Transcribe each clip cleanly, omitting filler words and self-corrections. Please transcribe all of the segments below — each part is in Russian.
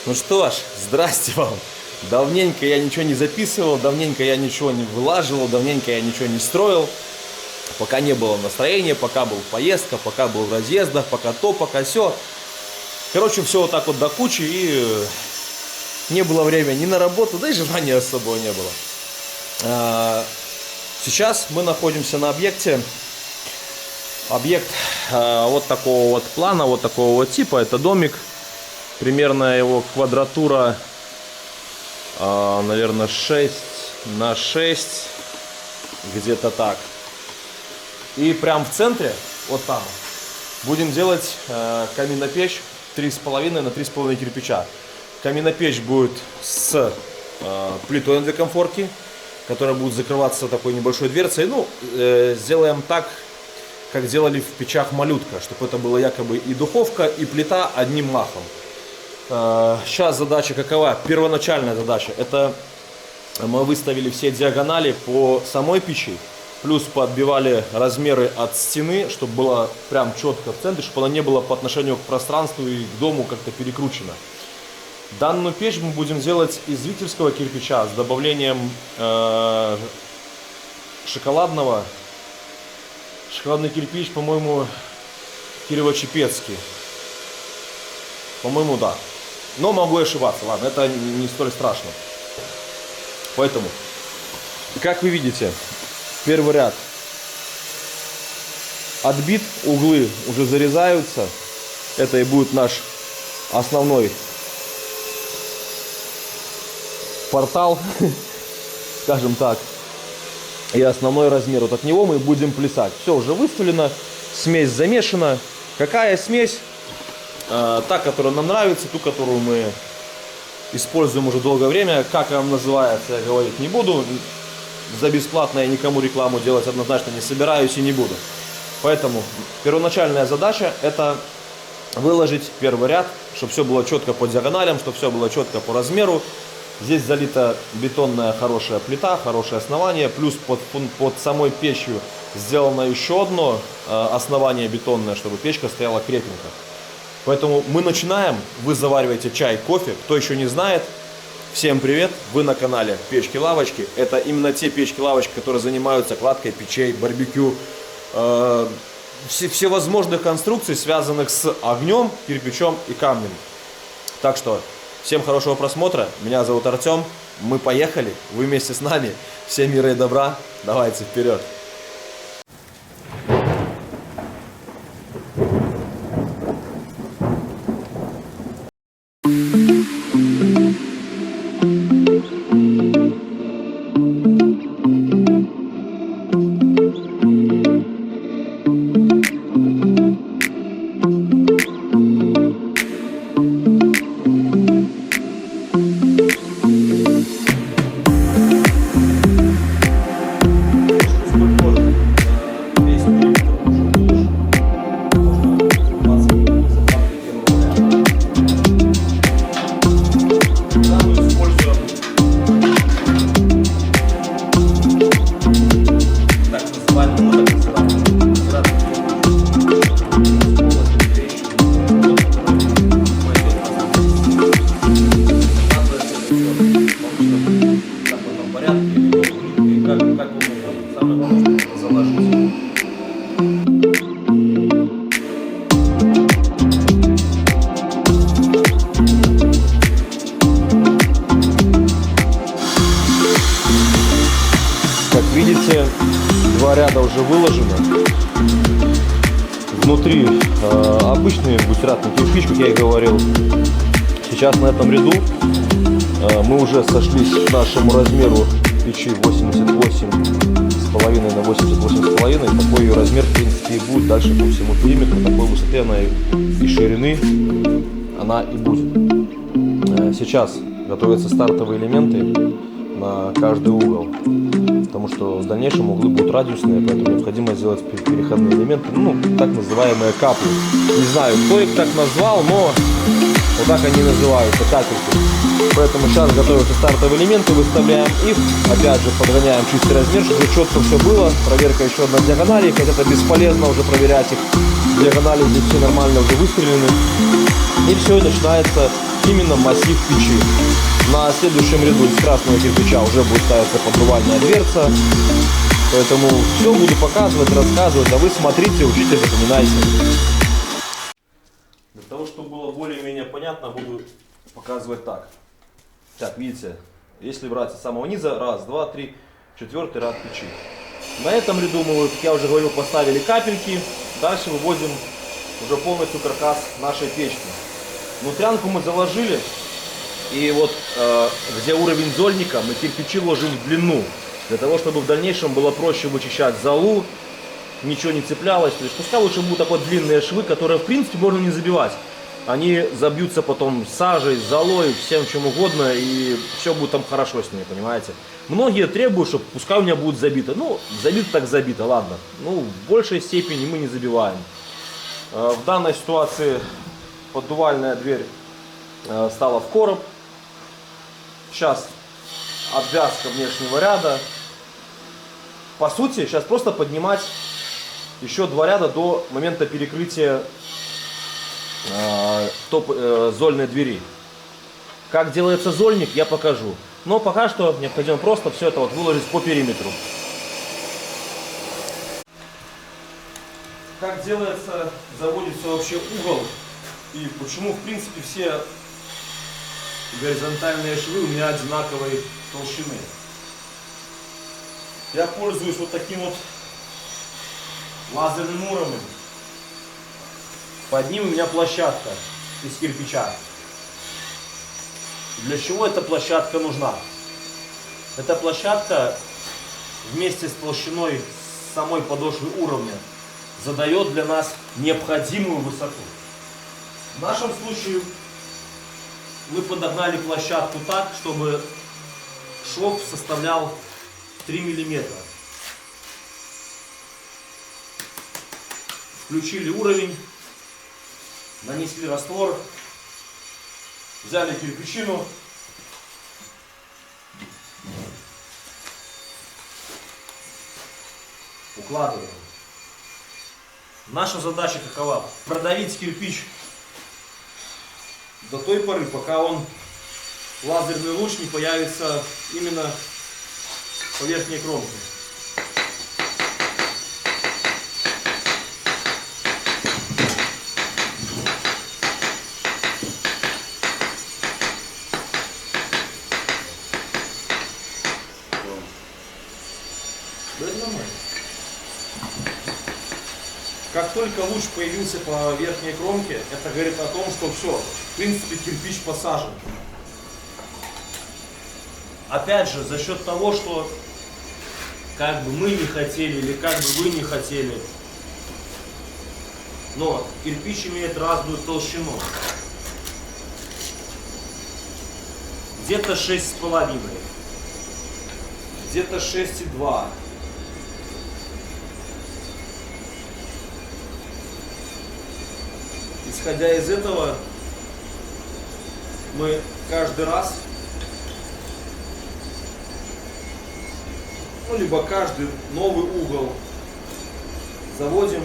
Ну что ж, здрасте вам. Давненько я ничего не записывал, давненько я ничего не вылаживал, давненько я ничего не строил. Пока не было настроения, пока был в поездках, пока был в разъездах, пока то, пока сё. Короче, все вот так вот до кучи, и не было времени ни на работу, да и желания особого не было. Сейчас мы находимся на объекте. Объект вот такого вот плана, вот такого вот типа. Это домик. Примерно его квадратура, наверное, 6 на 6. Где-то так. И прям в центре, вот там, будем делать каминопечь 3,5 на 3,5 кирпича. Каминопечь будет с плитой для комфорки, которая будет закрываться такой небольшой дверцей. Ну, сделаем так, как делали в печах малютка, чтобы это было якобы и духовка, и плита одним махом. Сейчас задача какова? Первоначальная задача. Это мы выставили все диагонали по самой печи, плюс подбивали размеры от стены, чтобы было прям четко в центре, чтобы она не была по отношению к пространству и к дому как-то перекручена. Данную печь мы будем делать из витебского кирпича с добавлением шоколадного. Шоколадный кирпич, по-моему, Кирово-Чепецкий. По-моему, да. Но могу ошибаться, ладно, это не столь страшно. Поэтому, как вы видите, первый ряд отбит, углы уже зарезаются. Это и будет наш основной портал, скажем так. И основной размер. Вот от него мы будем плясать. Все уже выставлено, смесь замешана. Какая смесь? Та, которая нам нравится, ту, которую мы используем уже долгое время. Как она называется, я говорить не буду. За бесплатно я никому рекламу делать однозначно не собираюсь и не буду. Поэтому первоначальная задача — это выложить первый ряд, чтобы все было четко по диагоналям, чтобы все было четко по размеру. Здесь залита бетонная хорошая плита, хорошее основание, плюс под самой печью сделано еще одно основание бетонное, чтобы печка стояла крепенько. Поэтому мы начинаем, вы завариваете чай, кофе. Кто еще не знает, всем привет, вы на канале Печки-лавочки. Это именно те печки-лавочки, которые занимаются кладкой печей, барбекю, всевозможных конструкций, связанных с огнем, кирпичом и камнем. Так что всем хорошего просмотра, меня зовут Артем, мы поехали, вы вместе с нами, всем мира и добра, давайте вперед! Как видите, два ряда уже выложены. Внутри обычный бутератный кирпич, как я и говорил. Сейчас на этом ряду мы уже сошлись к нашему размеру печи 88,5 на 88,5. Такой ее размер, в принципе, и будет дальше по всему периметру. Такой высоты она и ширины она и будет. Сейчас готовятся стартовые элементы на каждый угол, потому что в дальнейшем углы будут радиусные, поэтому необходимо сделать переходные элементы, ну, так называемые капли. Не знаю, кто их так назвал, но вот так они называются, капельки. Поэтому сейчас готовятся стартовые элементы, выставляем их, опять же подгоняем чистый размер, чтобы четко все было. Проверка еще одна диагонали, хотя это бесполезно уже проверять их. Диагонали здесь все нормально уже выстрелены. И все, начинается именно массив печи. На следующем ряду из красного кирпича уже будет ставиться поддувальная дверца. Поэтому все буду показывать, рассказывать, а вы смотрите, учите, запоминайте. Для того, чтобы было более-менее понятно, буду показывать так. Так, видите, если брать с самого низа, раз, два, три, четвертый ряд печи. На этом ряду мы, как я уже говорил, поставили капельки. Дальше выводим уже полностью каркас нашей печки. Внутрянку мы заложили. И вот где уровень зольника, мы кирпичи ложим в длину. Для того, чтобы в дальнейшем было проще вычищать золу, ничего не цеплялось. То есть пускай лучше будут такие вот длинные швы, которые в принципе можно не забивать. Они забьются потом сажей, золой, всем чем угодно, и все будет там хорошо с ними, понимаете. Многие требуют, чтобы пускай у меня будет забито. Ну, забито так забито, ладно. Ну, в большей степени мы не забиваем. В данной ситуации поддувальная дверь стала в короб. Сейчас обвязка внешнего ряда. По сути, сейчас просто поднимать еще 2 ряда до момента перекрытия зольной двери. Как делается зольник, я покажу. Но пока что необходимо просто все это вот выложить по периметру. Как делается, заводится вообще угол и почему в принципе все горизонтальные швы у меня одинаковой толщины. Я пользуюсь вот таким вот лазерным уровнем. Под ним у меня площадка из кирпича. Для чего эта площадка нужна? Эта площадка вместе с толщиной самой подошвы уровня задает для нас необходимую высоту. В нашем случае мы подогнали площадку так, чтобы шов составлял 3 миллиметра. Включили уровень, нанесли раствор, взяли кирпичину, укладываем. Наша задача какова? Продавить кирпич до той поры, пока лазерный луч не появится именно по верхней кромке. Как только луч появился по верхней кромке, это говорит о том, что все, в принципе, кирпич посажен. Опять же, за счет того, что как бы мы не хотели или как бы вы не хотели, но кирпич имеет разную толщину. Где-то 6,5, где-то 6,2. Исходя из этого, мы каждый раз, либо каждый новый угол заводим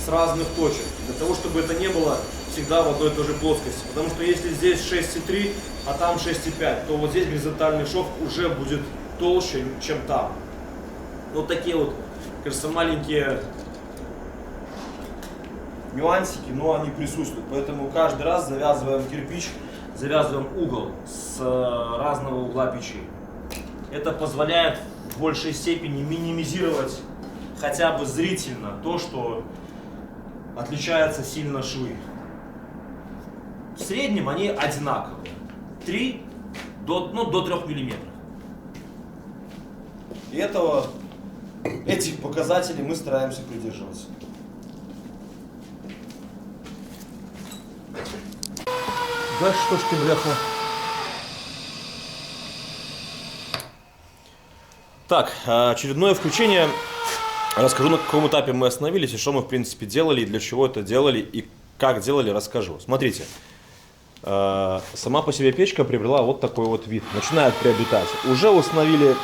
с разных точек, для того, чтобы это не было всегда в одной и той же плоскости. Потому что если здесь 6,3, а там 6,5, то вот здесь горизонтальный шов уже будет толще, чем там. Вот такие вот, кажется, маленькие нюансики, но они присутствуют. Поэтому каждый раз завязываем кирпич, завязываем угол с разного угла печи. Это позволяет в большей степени минимизировать хотя бы зрительно то, что отличаются сильно швы. В среднем они одинаковые. 3 до 3 миллиметров. И этих показателей мы стараемся придерживаться. Да что ж ты, бляха. Так, очередное включение. Расскажу, на каком этапе мы остановились и что мы в принципе делали, и для чего это делали, и как делали, расскажу. Смотрите, сама по себе печка приобрела вот такой вот вид, начинает приобретать. Уже установили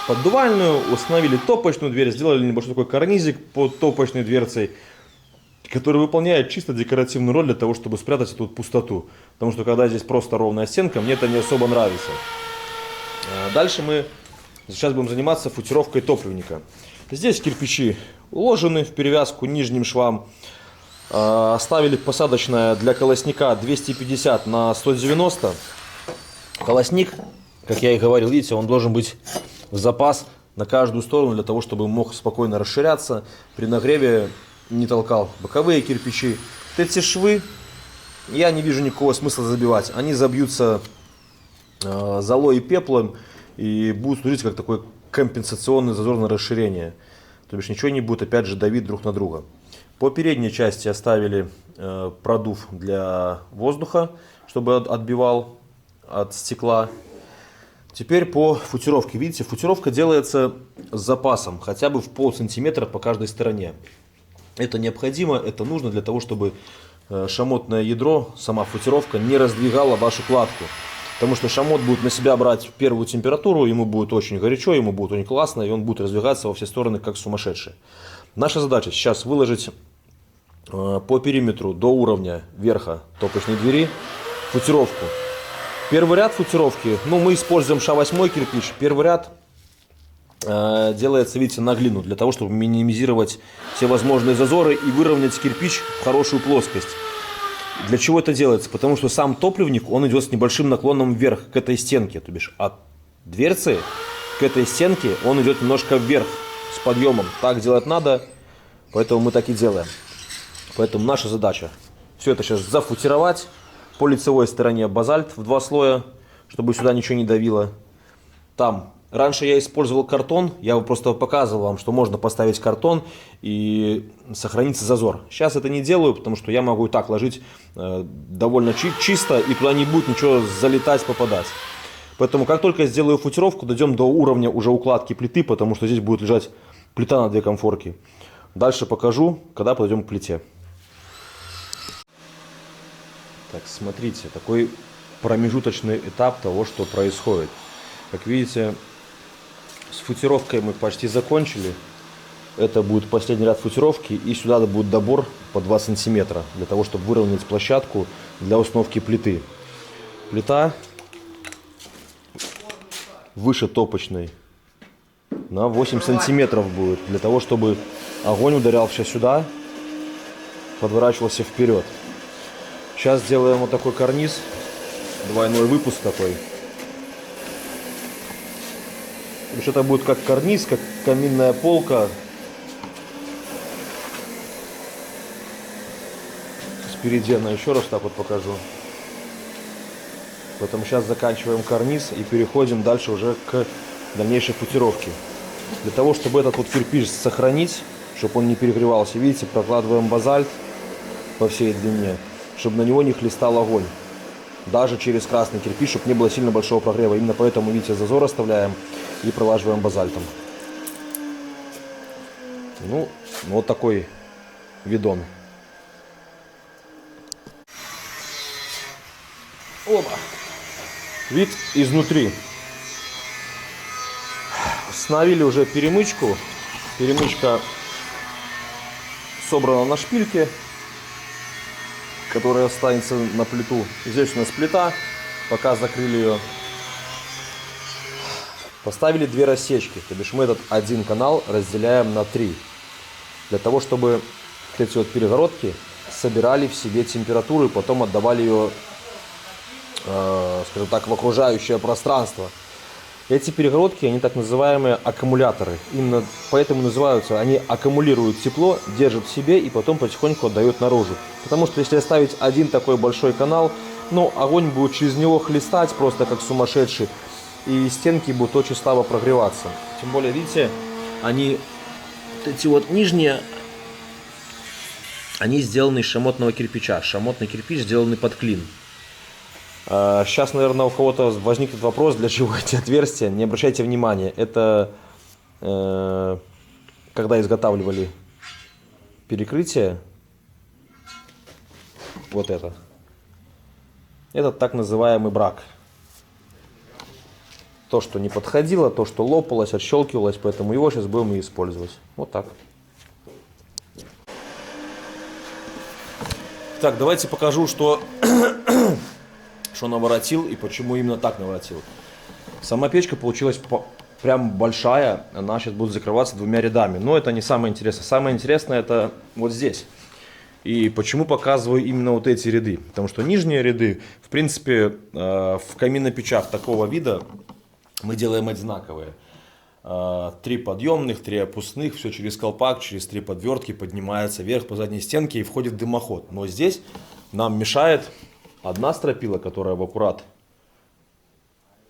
поддувальную, установили топочную дверь, сделали небольшой такой карнизик под топочной дверцей. который выполняет чисто декоративную роль для того, чтобы спрятать эту пустоту. Потому что когда здесь просто ровная стенка, мне это не особо нравится. Дальше мы сейчас будем заниматься футировкой топливника. Здесь кирпичи уложены в перевязку нижним швам. Оставили посадочное для колосника 250 на 190. Колосник, как я и говорил, видите, он должен быть в запас на каждую сторону, для того, чтобы мог спокойно расширяться. При нагреве не толкал боковые кирпичи. Эти швы я не вижу никакого смысла забивать. Они забьются золой и пеплом и будут служить как такой компенсационный зазор на расширение. То бишь ничего не будет опять же давить друг на друга. По передней части оставили продув для воздуха, чтобы отбивал от стекла. Теперь по футировке. Видите, футировка делается с запасом, хотя бы в полсантиметра по каждой стороне. Это необходимо, это нужно для того, чтобы шамотное ядро, сама футировка, не раздвигала вашу кладку. Потому что шамот будет на себя брать первую температуру, ему будет очень горячо, ему будет очень классно, и он будет раздвигаться во все стороны, как сумасшедший. Наша задача сейчас выложить по периметру до уровня верха топочной двери футировку. Первый ряд футировки, мы используем Ша-8 кирпич. Первый ряд делается, видите, на глину, для того, чтобы минимизировать все возможные зазоры и выровнять кирпич в хорошую плоскость. Для чего это делается? Потому что сам топливник, он идет с небольшим наклоном вверх к этой стенке. То бишь от дверцы к этой стенке он идет немножко вверх с подъемом. Так делать надо, поэтому мы так и делаем. Поэтому наша задача все это сейчас зафутировать. По лицевой стороне базальт в 2 слоя, чтобы сюда ничего не давило. Там, раньше я использовал картон, я просто показывал вам, что можно поставить картон и сохранится зазор. Сейчас это не делаю, потому что я могу и так ложить довольно чисто, и туда не будет ничего залетать, попадать. Поэтому как только я сделаю футировку, дойдем до уровня уже укладки плиты, потому что здесь будет лежать плита на 2 конфорки. Дальше покажу, когда подойдем к плите. Так, смотрите, такой промежуточный этап того, что происходит. Как видите, с футировкой мы почти закончили. Это будет последний ряд футировки, и сюда будет добор по 2 сантиметра, для того, чтобы выровнять площадку для установки плиты. Плита выше топочной на 8 сантиметров будет, для того, чтобы огонь ударял сейчас сюда, подворачивался вперед. Сейчас сделаем вот такой карниз, двойной выпуск такой. Это будет как карниз, как каминная полка. Спереди она еще раз так вот покажу. Поэтому сейчас заканчиваем карниз и переходим дальше уже к дальнейшей футировке. Для того, чтобы этот вот кирпич сохранить, чтобы он не перегревался, видите, прокладываем базальт по всей длине, чтобы на него не хлестал огонь. Даже через красный кирпич, чтобы не было сильно большого прогрева. Именно поэтому, видите, зазор оставляем и пролаживаем базальтом. Вот такой видон. Опа! Вид изнутри. Установили уже перемычку. Перемычка собрана на шпильке, которая останется на плиту. Здесь у нас плита, пока закрыли ее. Поставили 2 рассечки, то бишь мы этот один канал разделяем на 3. Для того, чтобы эти вот перегородки собирали в себе температуру и потом отдавали ее, скажем так, в окружающее пространство. Эти перегородки, они так называемые аккумуляторы. Именно поэтому называются, они аккумулируют тепло, держат в себе и потом потихоньку отдают наружу. Потому что если оставить один такой большой канал, огонь будет через него хлестать просто как сумасшедший. И стенки будут очень слабо прогреваться. Тем более, видите, эти вот нижние, они сделаны из шамотного кирпича. Шамотный кирпич сделанный под клин. Сейчас, наверное, у кого-то возникнет вопрос, для чего эти отверстия. Не обращайте внимания. Это когда изготавливали перекрытие. Вот это. Это так называемый брак. То, что не подходило, то, что лопалось, отщелкивалось. Поэтому его сейчас будем и использовать. Вот так. Так, давайте покажу, что наворотил и почему именно так наворотил. Сама печка получилась прям большая, она сейчас будет закрываться двумя рядами. Но это не самое интересное. Самое интересное это вот здесь. И почему показываю именно вот эти ряды? Потому что нижние ряды, в принципе, в каминопечах такого вида мы делаем одинаковые. 3 подъемных, 3 опускных, все через колпак, через 3 подвертки поднимается вверх по задней стенке и входит в дымоход. Но здесь нам мешает одна стропила, которая в аккурат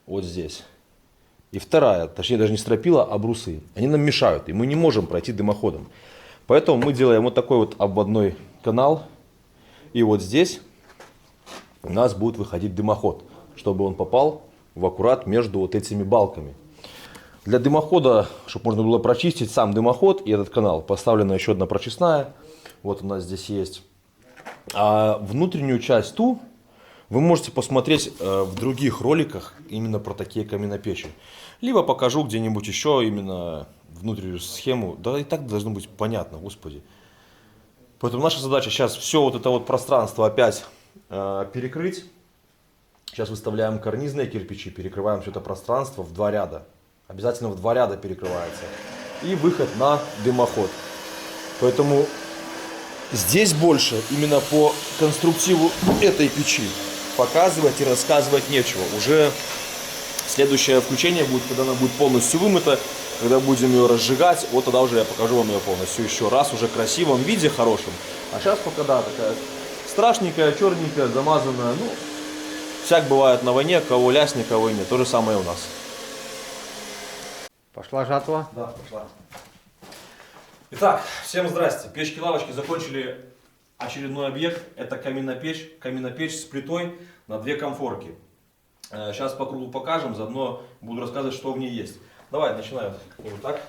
вот здесь. И вторая, точнее даже не стропила, а брусы. Они нам мешают, и мы не можем пройти дымоходом. Поэтому мы делаем вот такой вот обводной канал. И вот здесь у нас будет выходить дымоход, чтобы он попал в аккурат между вот этими балками. Для дымохода, чтобы можно было прочистить сам дымоход и этот канал, поставлена еще одна прочистная. Вот у нас здесь есть. А внутреннюю часть ту вы можете посмотреть в других роликах именно про такие каминопечи. Либо покажу где-нибудь еще именно внутреннюю схему. Да и так должно быть понятно, господи. Поэтому наша задача сейчас все вот это вот пространство опять перекрыть. Сейчас выставляем карнизные кирпичи, перекрываем все это пространство в 2 ряда. Обязательно в 2 ряда перекрывается. И выход на дымоход. Поэтому здесь больше именно по конструктиву этой печи показывать и рассказывать нечего. Уже следующее включение будет, когда она будет полностью вымыта. Когда будем ее разжигать, вот тогда уже я покажу вам ее полностью еще раз, уже в красивом виде, хорошем. А сейчас пока, да, такая страшненькая, черненькая, замазанная. Ну, всяк бывает на войне, кого лясни, кого и нет. То же самое у нас. Пошла жатва? Да, пошла. Итак, всем здрасте. Печки-лавочки закончили очередной объект. Это каминопечь. Каминопечь с плитой на 2 конфорки. Сейчас по кругу покажем, заодно буду рассказывать, что в ней есть. Давай, начинаем. Вот так.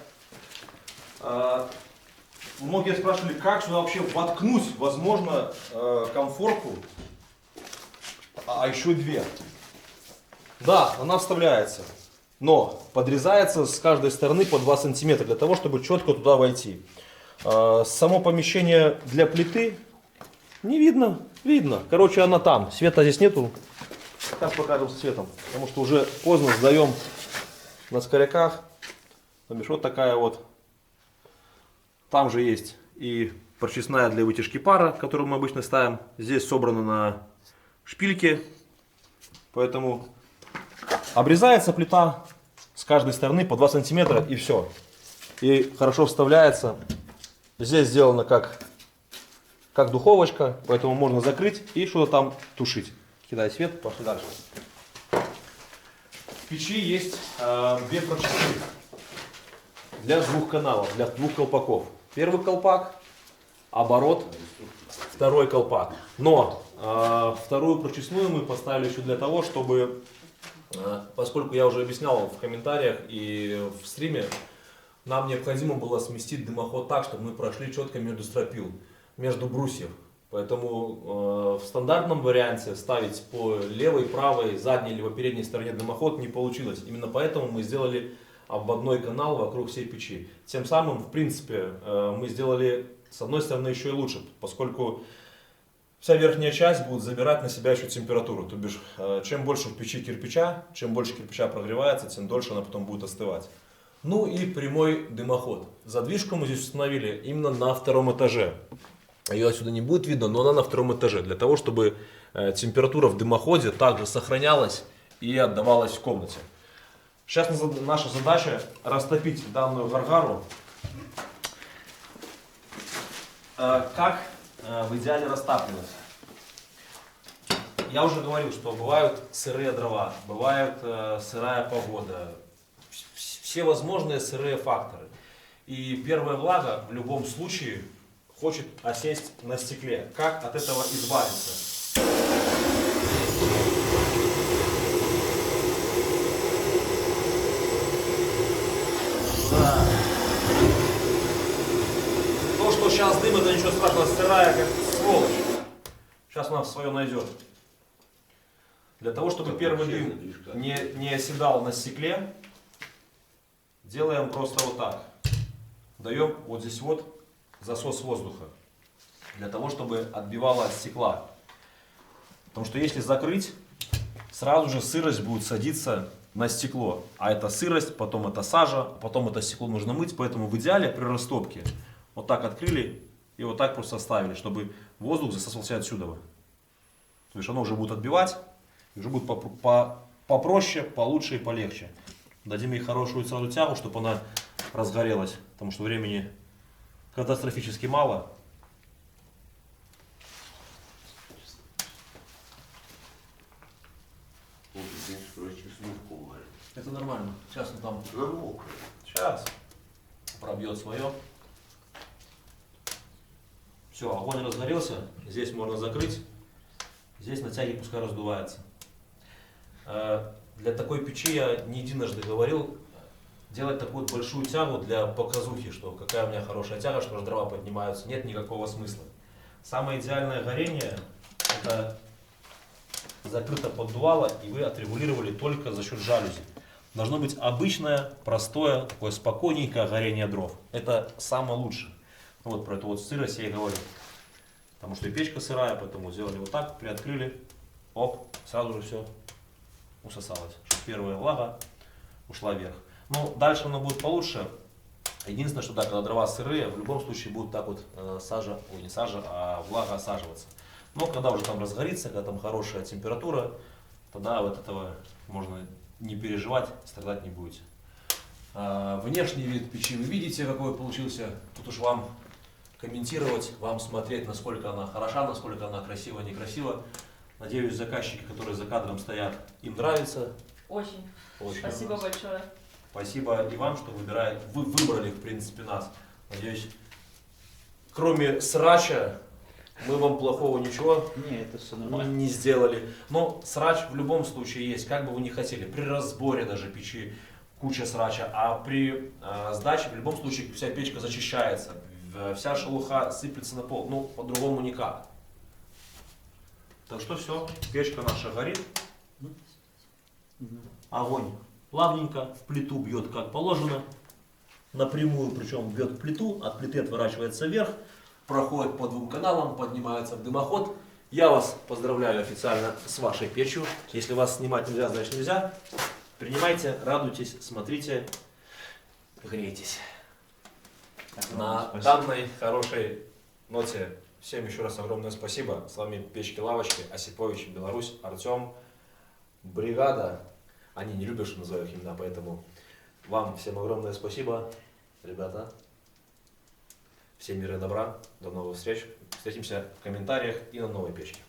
Многие спрашивали, как сюда вообще воткнуть, возможно, конфорку, а еще 2. Да, она вставляется, но подрезается с каждой стороны по 2 сантиметра, для того, чтобы четко туда войти. Само помещение для плиты не видно, видно. Короче, она там, света здесь нету. Сейчас покажем с светом, потому что уже поздно сдаем на скоряках. Вот такая вот. Там же есть и прочистная для вытяжки пара, которую мы обычно ставим. Здесь собрано на шпильке. Поэтому обрезается плита с каждой стороны по 2 сантиметра и все. И хорошо вставляется. Здесь сделано как духовочка, поэтому можно закрыть и что-то там тушить. Кидай свет, пошли дальше. В печи есть 2 прочистки для 2 каналов, для 2 колпаков. Первый колпак, оборот, второй колпак. Но вторую прочистную мы поставили еще для того, чтобы, поскольку я уже объяснял в комментариях и в стриме, нам необходимо было сместить дымоход так, чтобы мы прошли четко между стропил, между брусьев. Поэтому в стандартном варианте ставить по левой, правой, задней либо передней стороне дымоход не получилось. Именно поэтому мы сделали обводной канал вокруг всей печи. Тем самым, в принципе, мы сделали с одной стороны еще и лучше, поскольку вся верхняя часть будет забирать на себя еще температуру. То бишь, чем больше в печи кирпича, чем больше кирпича прогревается, тем дольше она потом будет остывать. Ну и прямой дымоход. Задвижку мы здесь установили именно на 2-м этаже. Ее отсюда не будет видно, но она на 2-м этаже. Для того, чтобы температура в дымоходе также сохранялась и отдавалась в комнате. Сейчас наша задача растопить данную гаргару. Как в идеале растапливать? Я уже говорил, что бывают сырые дрова, бывает сырая погода. Все возможные сырые факторы. И первая влага в любом случае хочет осесть на стекле. Как от этого избавиться? То, что сейчас дым, это ничего страшного, сырая как сволочь. Сейчас она свое найдет. Для того, чтобы первый дым не оседал на стекле, делаем просто вот так. Даем вот здесь вот засос воздуха. для того, чтобы отбивало от стекла. Потому что если закрыть, сразу же сырость будет садиться на стекло. А это сырость, потом это сажа, потом это стекло нужно мыть. Поэтому в идеале при растопке вот так открыли и вот так просто оставили, чтобы воздух засосался отсюда. То есть оно уже будет отбивать, и уже будет попроще, получше и полегче. Дадим ей хорошую целую тягу, чтобы она разгорелась, потому что времени катастрофически мало. Это нормально. Сейчас он там сейчас пробьет свое. Все, огонь разгорелся. Здесь можно закрыть. Здесь на тяге пускай раздувается. Для такой печи я не единожды говорил, делать такую большую тягу для показухи, что какая у меня хорошая тяга, что дрова поднимаются, нет никакого смысла. Самое идеальное горение — это закрыто поддувало, и вы отрегулировали только за счет жалюзи. Должно быть обычное, простое, такое спокойненькое горение дров. Это самое лучшее. Вот про эту вот сырость я и говорю. Потому что и печка сырая, поэтому сделали вот так, приоткрыли, оп, сразу же все усосалось. Чтобы первая влага ушла вверх. Но дальше оно будет получше. Единственное, что да, когда дрова сырые, в любом случае будет так вот сажа, ой, не сажа, а влага осаживаться. Но когда уже там разгорится, когда там хорошая температура, тогда вот этого можно не переживать, страдать не будете. Внешний вид печи вы видите, какой получился. Тут уж вам комментировать, вам смотреть, насколько она хороша, насколько она красива, некрасива. Надеюсь, заказчики, которые за кадром стоят, им нравится. Очень. Очень Спасибо нравится. большое. Спасибо и вам, что вы выбрали, в принципе, нас. Надеюсь, кроме срача, мы вам плохого ничего это все нормально. не сделали. Но срач в любом случае есть, как бы вы ни хотели. При разборе даже печи куча срача, а при сдаче в любом случае вся печка зачищается. Вся шелуха сыплется на пол. Ну, по-другому никак. Так что все, печка наша горит. Огонь плавненько в плиту бьет как положено. Напрямую, причем бьет в плиту, от плиты отворачивается вверх, проходит по двум каналам, поднимается в дымоход. Я вас поздравляю официально с вашей печью. Если вас снимать нельзя, значит нельзя. Принимайте, радуйтесь, смотрите, грейтесь. На данной хорошей ноте всем еще раз огромное спасибо. С вами Печки-лавочки, Осипович, Беларусь, Артем, бригада. Они не любят, что называю их имена, поэтому вам всем огромное спасибо, ребята. Всем мира и добра, до новых встреч. Встретимся в комментариях и на новой печке.